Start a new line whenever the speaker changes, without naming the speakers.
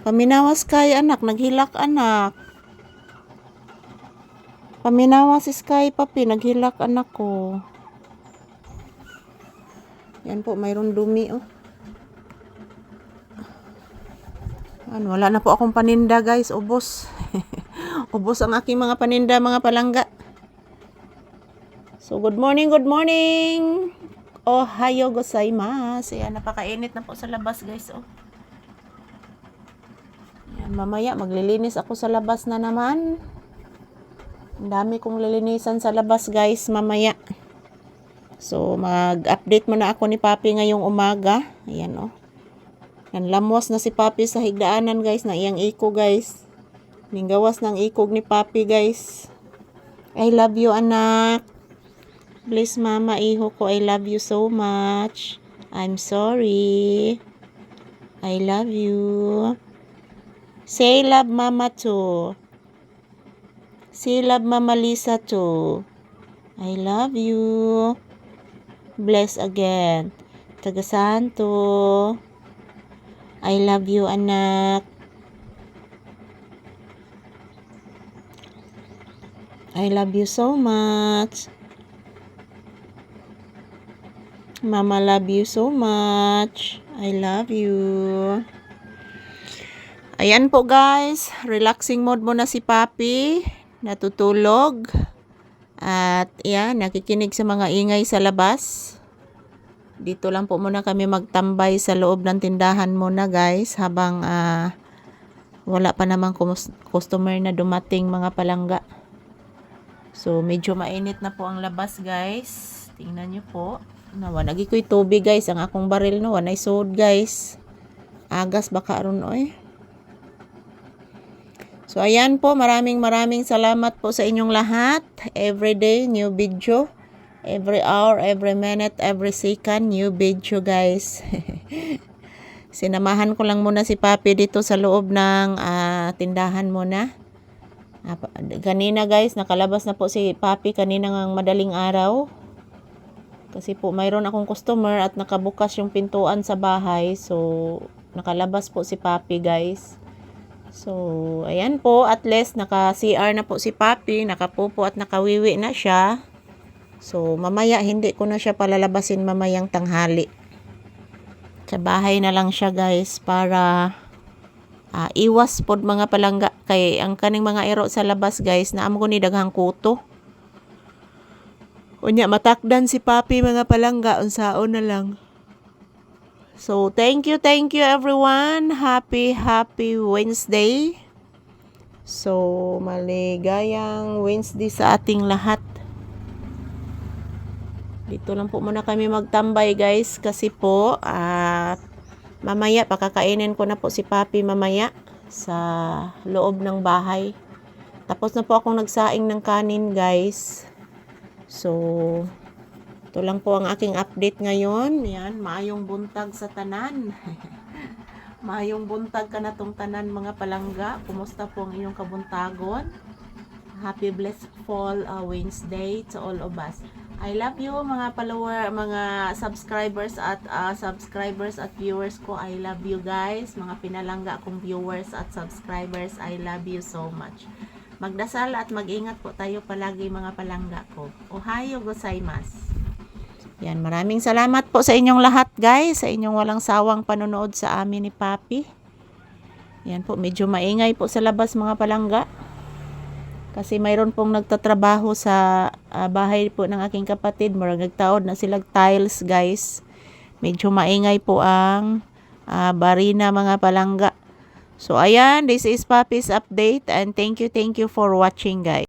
Paminawas kay anak, naghilak anak. Paminawas si Sky papi, naghilak anak ko. Yan po, mayroon dumi oh. Ano, wala na po akong paninda guys, ubos. Ubos ang aking mga paninda, mga palangga. So, good morning, good morning. Ohayo gozaimasu. Ayan, napakainit na po sa labas guys oh. Ayan, mamaya maglilinis ako sa labas na naman. Ang dami kong lilinisan sa labas guys mamaya. So mag-update muna ako ni Papi ngayong umaga. Ayan oh. Nanlamos na si Papi sa higdaanan guys na iyang iko guys. Ninggawas ng ikog ni Papi guys. I love you anak. Please mama iho ko, I love you so much. I'm sorry. I love you. Say love mama too. Say love Mama Lisa too. I love you. Bless again. Taga Santo. I love you anak. I love you so much. Mama love you so much. I love you. Ayan po guys. Relaxing mode muna si Papi. Natutulog. At yan, nakikinig sa mga ingay sa labas. Dito lang po muna kami magtambay sa loob ng tindahan muna guys. Habang wala pa namang customer na dumating mga palangga. So medyo mainit na po ang labas guys. Tingnan nyo po. Nawanagi ko'y tubig guys. Ang akong baril no, wanay sod guys. Agas baka aron oy. So, ayan po, maraming salamat po sa inyong lahat. Every day, new video. Every hour, every minute, every second, new video, guys. Sinamahan ko lang muna si Papi dito sa loob ng tindahan muna. Kanina, guys, nakalabas na po si Papi kanina ng madaling araw. Kasi po, mayroon akong customer at nakabukas yung pintuan sa bahay. So, nakalabas po si Papi, guys. So, ayan po, at least naka-CR na po si Papi, nakapupo at nakawiwi na siya. So, mamaya hindi ko na siya palalabasin mamayang tanghali. Sa bahay na lang siya guys para iwas pod mga palangga. Kay ang kaning mga ero sa labas guys, naamo ko ni daghang kuto. Unya matakdan si Papi mga palangga, unsaon na lang. So, thank you everyone. Happy Wednesday. So, maligayang Wednesday sa ating lahat. Dito lang po muna kami magtambay guys. Kasi po, mamaya pakakainin ko na po si Papi mamaya sa loob ng bahay. Tapos na po akong nagsaing ng kanin guys. So, ito lang po ang aking update ngayon. Yan, maayong buntag sa tanan. Maayong buntag ka na tong tanan mga palangga. Kumusta po ang inyong kabuntagon? Happy blessed fall Wednesday to all of us. I love you mga follower, mga subscribers at viewers ko. I love you guys. Mga pinalangga kong viewers at subscribers. I love you so much. Magdasal at mag-ingat po tayo palagi mga palangga ko. Ohayo gozaimasu. Yan, maraming salamat po sa inyong lahat guys, sa inyong walang sawang panonood sa amin ni Papi. Yan po, medyo maingay po sa labas mga palangga. Kasi mayroon pong nagtatrabaho sa bahay po ng aking kapatid. Marang nagtaod na silang tiles guys. Medyo maingay po ang barina mga palangga. So ayan, this is Papi's update and thank you for watching guys.